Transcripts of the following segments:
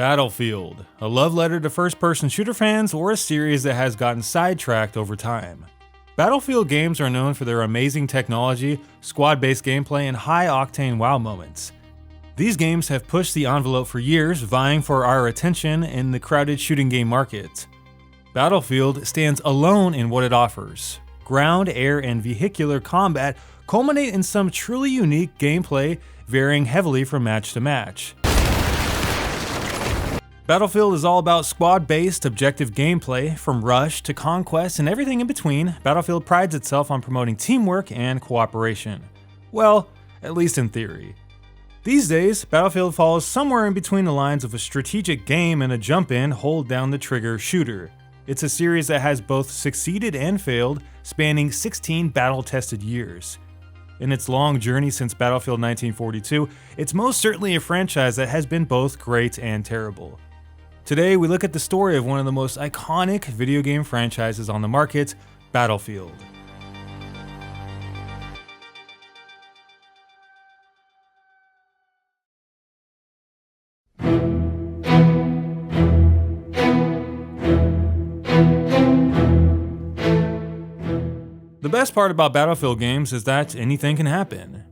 Battlefield, a love letter to first-person shooter fans or a series that has gotten sidetracked over time. Battlefield games are known for their amazing technology, squad-based gameplay, and high-octane WoW moments. These games have pushed the envelope for years, vying for our attention in the crowded shooting game market. Battlefield stands alone in what it offers. Ground, air, and vehicular combat culminate in some truly unique gameplay, varying heavily from match to match. Battlefield is all about squad-based, objective gameplay, from rush to conquest and everything in between. Battlefield prides itself on promoting teamwork and cooperation. Well, at least in theory. These days, Battlefield falls somewhere in between the lines of a strategic game and a jump-in, hold-down-the-trigger shooter. It's a series that has both succeeded and failed, spanning 16 battle-tested years. In its long journey since Battlefield 1942, it's most certainly a franchise that has been both great and terrible. Today, we look at the story of one of the most iconic video game franchises on the market, Battlefield. The best part about Battlefield games is that anything can happen.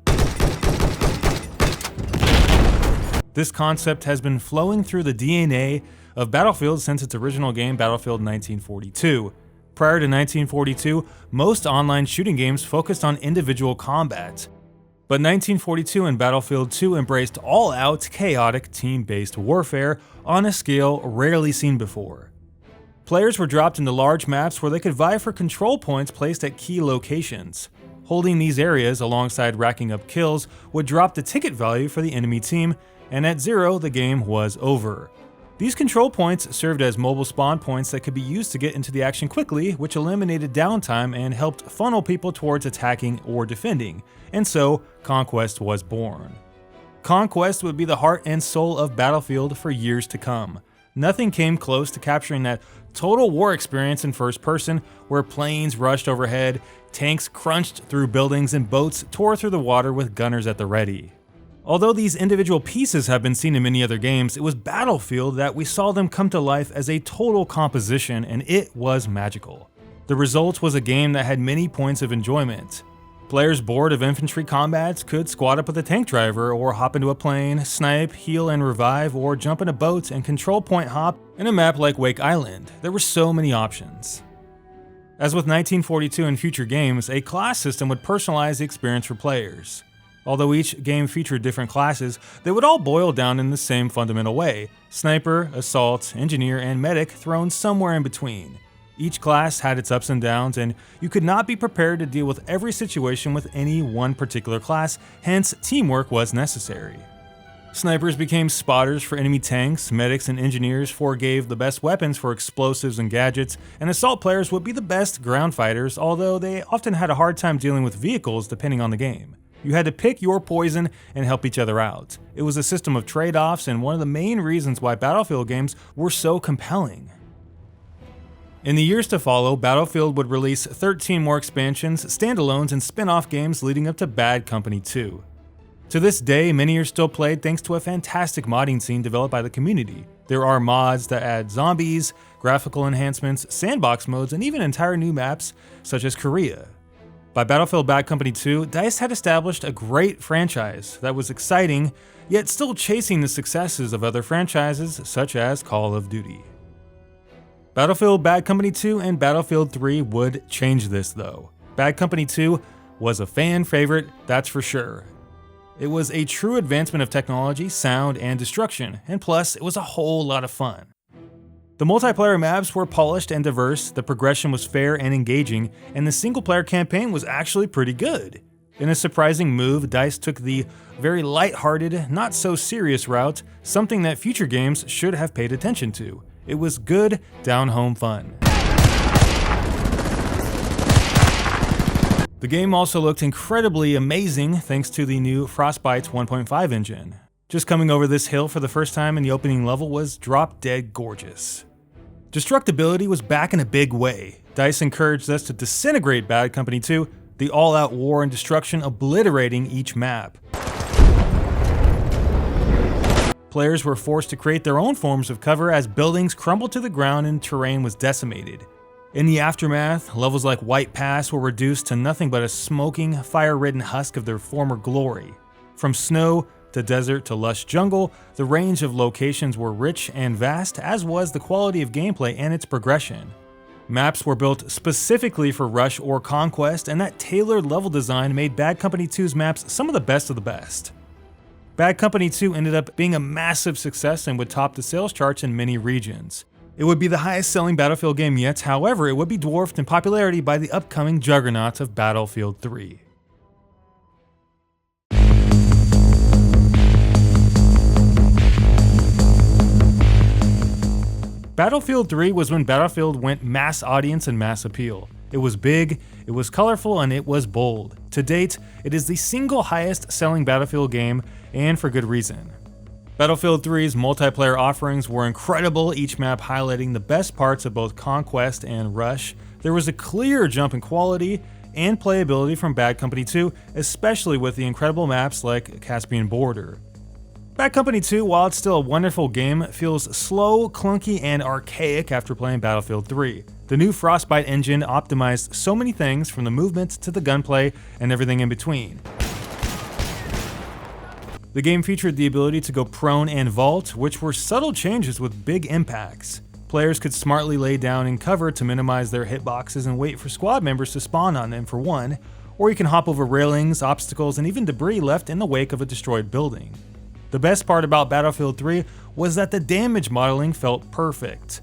This concept has been flowing through the DNA of Battlefield since its original game, Battlefield 1942. Prior to 1942, most online shooting games focused on individual combat. But 1942 and Battlefield 2 embraced all-out, chaotic, team-based warfare on a scale rarely seen before. Players were dropped into large maps where they could vie for control points placed at key locations. Holding these areas alongside racking up kills would drop the ticket value for the enemy team, and at 0, the game was over. These control points served as mobile spawn points that could be used to get into the action quickly, which eliminated downtime and helped funnel people towards attacking or defending, and so Conquest was born. Conquest would be the heart and soul of Battlefield for years to come. Nothing came close to capturing that total war experience in first person, where planes rushed overhead, tanks crunched through buildings, and boats tore through the water with gunners at the ready. Although these individual pieces have been seen in many other games, it was Battlefield that we saw them come to life as a total composition, and it was magical. The result was a game that had many points of enjoyment. Players bored of infantry combats could squad up with a tank driver, or hop into a plane, snipe, heal and revive, or jump in a boat and control point hop in a map like Wake Island. There were so many options. As with 1942 and future games, a class system would personalize the experience for players. Although each game featured different classes, they would all boil down in the same fundamental way: sniper, assault, engineer, and medic thrown somewhere in between. Each class had its ups and downs, and you could not be prepared to deal with every situation with any one particular class, hence teamwork was necessary. Snipers became spotters for enemy tanks, medics and engineers forgave the best weapons for explosives and gadgets, and assault players would be the best ground fighters, although they often had a hard time dealing with vehicles depending on the game. You had to pick your poison and help each other out. It was a system of trade-offs and one of the main reasons why Battlefield games were so compelling. In the years to follow, Battlefield would release 13 more expansions, standalones, and spin-off games leading up to Bad Company 2. To this day, many are still played thanks to a fantastic modding scene developed by the community. There are mods that add zombies, graphical enhancements, sandbox modes, and even entire new maps such as Korea. By Battlefield Bad Company 2, DICE had established a great franchise that was exciting, yet still chasing the successes of other franchises such as Call of Duty. Battlefield Bad Company 2 and Battlefield 3 would change this though. Bad Company 2 was a fan favorite, that's for sure. It was a true advancement of technology, sound, and destruction, and plus, it was a whole lot of fun. The multiplayer maps were polished and diverse, the progression was fair and engaging, and the single-player campaign was actually pretty good. In a surprising move, DICE took the very light-hearted, not-so-serious route, something that future games should have paid attention to. It was good, down-home fun. The game also looked incredibly amazing thanks to the new Frostbite 1.5 engine. Just coming over this hill for the first time in the opening level was drop-dead gorgeous. Destructibility was back in a big way. DICE encouraged us to disintegrate Bad Company 2, the all-out war and destruction obliterating each map. Players were forced to create their own forms of cover as buildings crumbled to the ground and terrain was decimated. In the aftermath, levels like White Pass were reduced to nothing but a smoking, fire-ridden husk of their former glory. From snow to desert to lush jungle, the range of locations were rich and vast, as was the quality of gameplay and its progression. Maps were built specifically for Rush or Conquest, and that tailored level design made Bad Company 2's maps some of the best of the best. Bad Company 2 ended up being a massive success and would top the sales charts in many regions. It would be the highest selling Battlefield game yet, however, it would be dwarfed in popularity by the upcoming juggernaut of Battlefield 3. Battlefield 3 was when Battlefield went mass audience and mass appeal. It was big, it was colorful, and it was bold. To date, it is the single highest selling Battlefield game, and for good reason. Battlefield 3's multiplayer offerings were incredible, each map highlighting the best parts of both Conquest and Rush. There was a clear jump in quality and playability from Bad Company 2, especially with the incredible maps like Caspian Border. Bad Company 2, while it's still a wonderful game, feels slow, clunky, and archaic after playing Battlefield 3. The new Frostbite engine optimized so many things from the movement to the gunplay and everything in between. The game featured the ability to go prone and vault, which were subtle changes with big impacts. Players could smartly lay down in cover to minimize their hitboxes and wait for squad members to spawn on them for one, or you can hop over railings, obstacles, and even debris left in the wake of a destroyed building. The best part about Battlefield 3 was that the damage modeling felt perfect.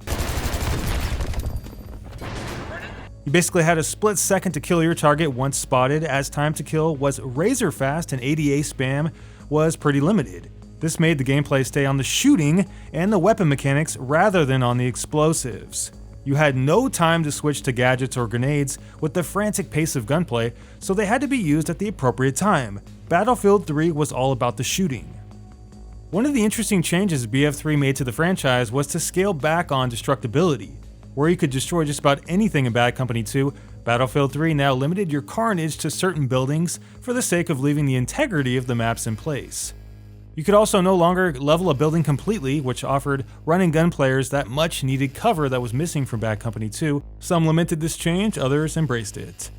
You basically had a split second to kill your target once spotted, as time to kill was razor fast and ADA spam was pretty limited. This made the gameplay stay on the shooting and the weapon mechanics rather than on the explosives. You had no time to switch to gadgets or grenades with the frantic pace of gunplay, so they had to be used at the appropriate time. Battlefield 3 was all about the shooting. One of the interesting changes BF3 made to the franchise was to scale back on destructibility. Where you could destroy just about anything in Bad Company 2, Battlefield 3 now limited your carnage to certain buildings for the sake of leaving the integrity of the maps in place. You could also no longer level a building completely, which offered run-and-gun players that much needed cover that was missing from Bad Company 2. Some lamented this change, others embraced it.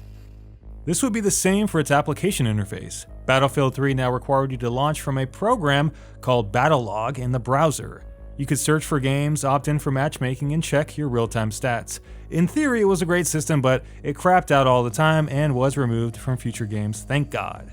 This would be the same for its application interface. Battlefield 3 now required you to launch from a program called Battlelog in the browser. You could search for games, opt in for matchmaking, and check your real-time stats. In theory, it was a great system, but it crapped out all the time and was removed from future games, thank God.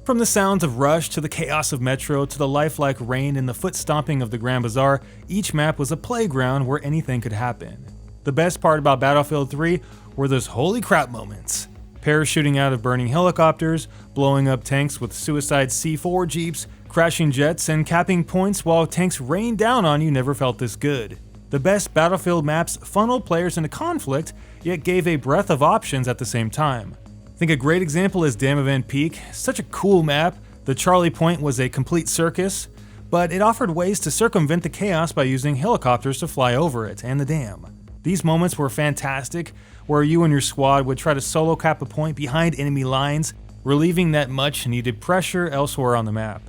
From the sounds of Rush to the chaos of Metro to the lifelike rain and the foot-stomping of the Grand Bazaar, each map was a playground where anything could happen. The best part about Battlefield 3 were those holy crap moments. Parachuting out of burning helicopters, blowing up tanks with suicide C4 jeeps, crashing jets, and capping points while tanks rained down on you never felt this good. The best Battlefield maps funneled players into conflict, yet gave a breadth of options at the same time. I think a great example is Dam Event Peak. Such a cool map. The Charlie Point was a complete circus, but it offered ways to circumvent the chaos by using helicopters to fly over it and the dam. These moments were fantastic, where you and your squad would try to solo cap a point behind enemy lines, relieving that much needed pressure elsewhere on the map.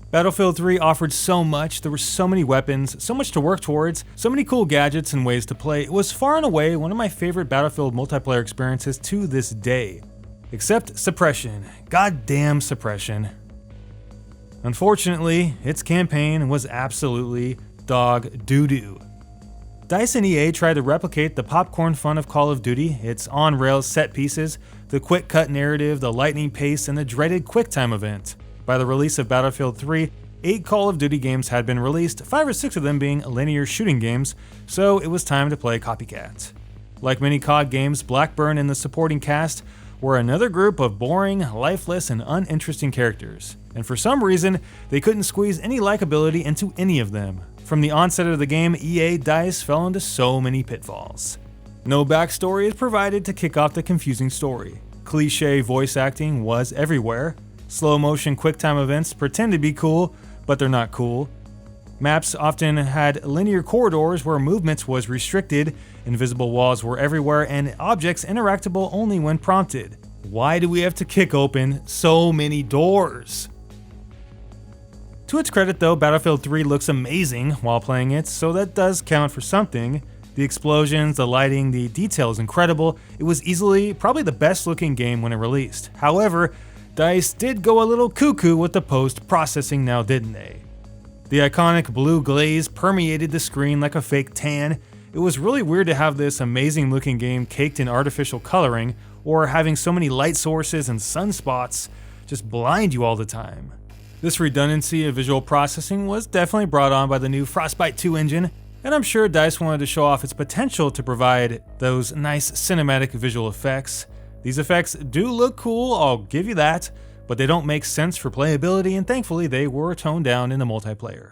Battlefield 3 offered so much, there were so many weapons, so much to work towards, so many cool gadgets and ways to play. It was far and away one of my favorite Battlefield multiplayer experiences to this day. Except suppression. Goddamn suppression. Unfortunately, its campaign was absolutely dog doo-doo. DICE and EA tried to replicate the popcorn fun of Call of Duty, its on-rails set pieces, the quick-cut narrative, the lightning pace, and the dreaded QuickTime event. By the release of Battlefield 3, 8 Call of Duty games had been released, 5 or 6 of them being linear shooting games, so it was time to play copycat. Like many COD games, Blackburn and the supporting cast were another group of boring, lifeless, and uninteresting characters, and for some reason, they couldn't squeeze any likability into any of them. From the onset of the game, EA DICE fell into so many pitfalls. No backstory is provided to kick off the confusing story. Cliché voice acting was everywhere. Slow motion QuickTime events pretend to be cool, but they're not cool. Maps often had linear corridors where movement was restricted, invisible walls were everywhere, and objects interactable only when prompted. Why do we have to kick open so many doors? To its credit though, Battlefield 3 looks amazing while playing it, so that does count for something. The explosions, the lighting, the detail is incredible. It was easily probably the best looking game when it released. However, DICE did go a little cuckoo with the post-processing now, didn't they? The iconic blue glaze permeated the screen like a fake tan. It was really weird to have this amazing looking game caked in artificial coloring, or having so many light sources and sunspots just blind you all the time. This redundancy of visual processing was definitely brought on by the new Frostbite 2 engine, and I'm sure DICE wanted to show off its potential to provide those nice cinematic visual effects. These effects do look cool, I'll give you that, but they don't make sense for playability, and thankfully they were toned down in the multiplayer.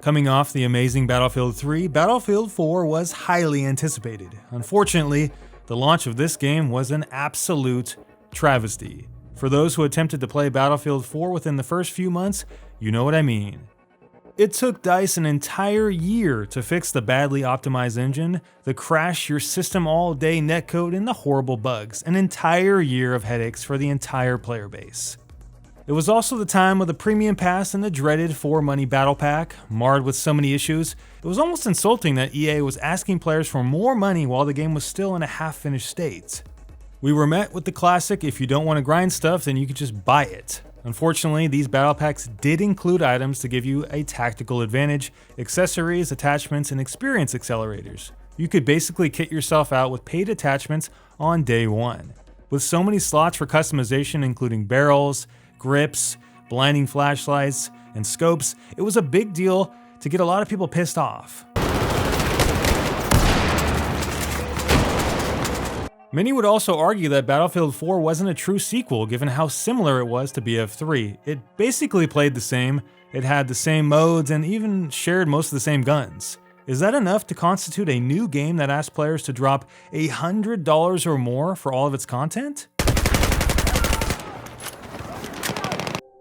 Coming off the amazing Battlefield 3, Battlefield 4 was highly anticipated. Unfortunately, the launch of this game was an absolute travesty. For those who attempted to play Battlefield 4 within the first few months, you know what I mean. It took DICE an entire year to fix the badly optimized engine, the crash your system all day netcode, and the horrible bugs. An entire year of headaches for the entire player base. It was also the time of the Premium Pass and the dreaded 4 Money Battle Pack, marred with so many issues. It was almost insulting that EA was asking players for more money while the game was still in a half-finished state. We were met with the classic, if you don't want to grind stuff, then you can just buy it. Unfortunately, these battle packs did include items to give you a tactical advantage, accessories, attachments, and experience accelerators. You could basically kit yourself out with paid attachments on day one. With so many slots for customization, including barrels, grips, blinding flashlights, and scopes, it was a big deal to get a lot of people pissed off. Many would also argue that Battlefield 4 wasn't a true sequel given how similar it was to BF3. It basically played the same, it had the same modes, and even shared most of the same guns. Is that enough to constitute a new game that asks players to drop $100 or more for all of its content?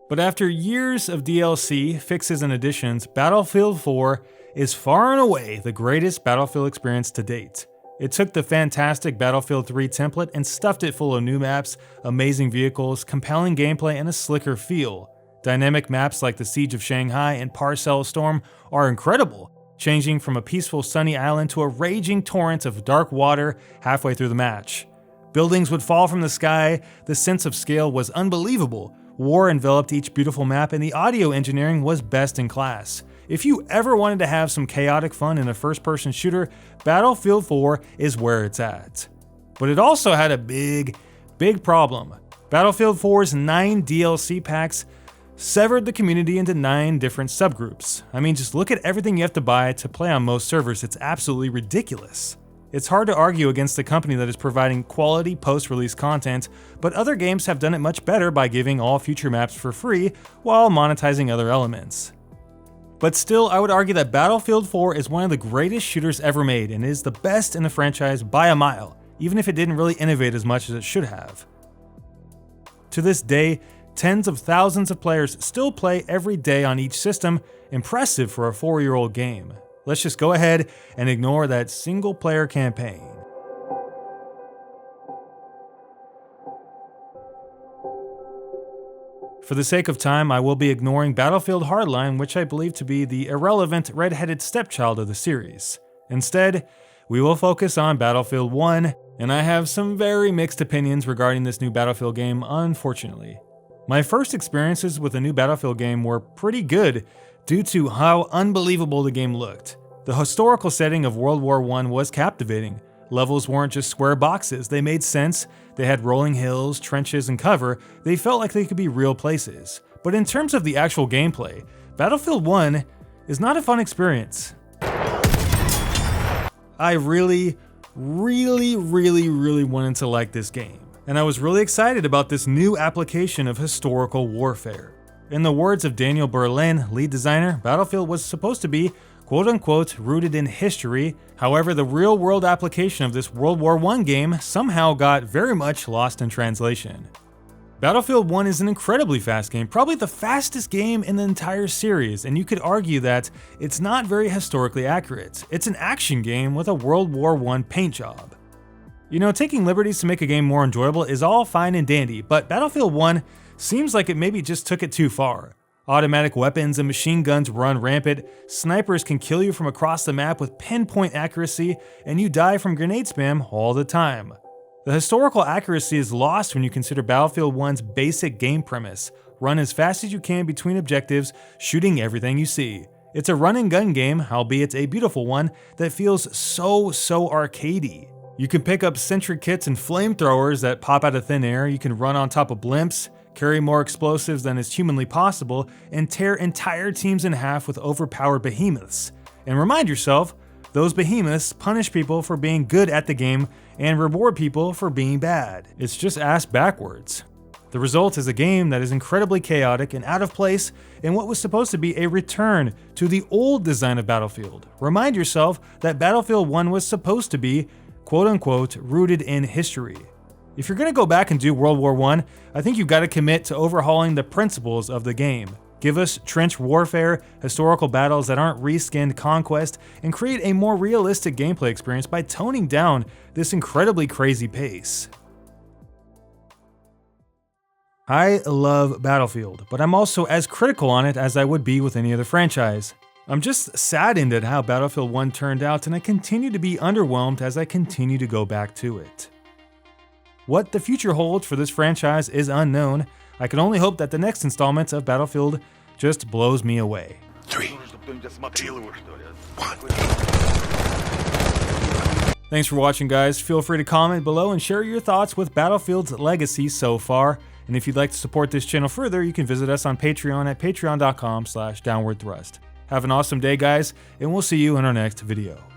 But after years of DLC, fixes, and additions, Battlefield 4 is far and away the greatest Battlefield experience to date. It took the fantastic Battlefield 3 template and stuffed it full of new maps, amazing vehicles, compelling gameplay, and a slicker feel. Dynamic maps like the Siege of Shanghai and Parcel Storm are incredible, changing from a peaceful sunny island to a raging torrent of dark water halfway through the match. Buildings would fall from the sky, the sense of scale was unbelievable, war enveloped each beautiful map, and the audio engineering was best in class. If you ever wanted to have some chaotic fun in a first-person shooter, Battlefield 4 is where it's at. But it also had a big problem. Battlefield 4's 9 DLC packs severed the community into 9 different subgroups. I mean, just look at everything you have to buy to play on most servers. It's absolutely ridiculous. It's hard to argue against a company that is providing quality post-release content, but other games have done it much better by giving all future maps for free while monetizing other elements. But still, I would argue that Battlefield 4 is one of the greatest shooters ever made and is the best in the franchise by a mile, even if it didn't really innovate as much as it should have. To this day, tens of thousands of players still play every day on each system, impressive for a 4-year-old game. Let's just go ahead and ignore that single-player campaign. For the sake of time, I will be ignoring Battlefield Hardline, which I believe to be the irrelevant red-headed stepchild of the series. Instead, we will focus on Battlefield 1, and I have some very mixed opinions regarding this new Battlefield game, unfortunately. My first experiences with a new Battlefield game were pretty good due to how unbelievable the game looked. The historical setting of World War I was captivating. Levels weren't just square boxes, they made sense, they had rolling hills, trenches, and cover, they felt like they could be real places. But in terms of the actual gameplay, Battlefield 1 is not a fun experience. I really wanted to like this game, and I was really excited about this new application of historical warfare. In the words of Daniel Berlin, lead designer, Battlefield was supposed to be quote-unquote rooted in history. However, the real-world application of this World War I game somehow got very much lost in translation. Battlefield 1 is an incredibly fast game, probably the fastest game in the entire series, and you could argue that it's not very historically accurate. It's an action game with a World War I paint job. You know, taking liberties to make a game more enjoyable is all fine and dandy, but Battlefield 1 seems like it maybe just took it too far. Automatic weapons and machine guns run rampant, snipers can kill you from across the map with pinpoint accuracy, and you die from grenade spam all the time. The historical accuracy is lost when you consider Battlefield 1's basic game premise: run as fast as you can between objectives, shooting everything you see. It's a run and gun game, albeit a beautiful one, that feels so arcadey. You can pick up sentry kits and flamethrowers that pop out of thin air, you can run on top of blimps, carry more explosives than is humanly possible, and tear entire teams in half with overpowered behemoths. And remind yourself, those behemoths punish people for being good at the game and reward people for being bad. It's just ass backwards. The result is a game that is incredibly chaotic and out of place in what was supposed to be a return to the old design of Battlefield. Remind yourself that Battlefield 1 was supposed to be, quote-unquote, rooted in history. If you're gonna go back and do World War I, I think you've got to commit to overhauling the principles of the game. Give us trench warfare, historical battles that aren't reskinned conquest, and create a more realistic gameplay experience by toning down this incredibly crazy pace. I love Battlefield, but I'm also as critical on it as I would be with any other franchise. I'm just saddened at how Battlefield 1 turned out, and I continue to be underwhelmed as I continue to go back to it. What the future holds for this franchise is unknown. I can only hope that the next installment of Battlefield just blows me away. 3, 2, 1. Thanks for watching, guys. Feel free to comment below and share your thoughts with Battlefield's legacy so far. And if you'd like to support this channel further, you can visit us on Patreon at patreon.com/downwardthrust. Have an awesome day, guys, and we'll see you in our next video.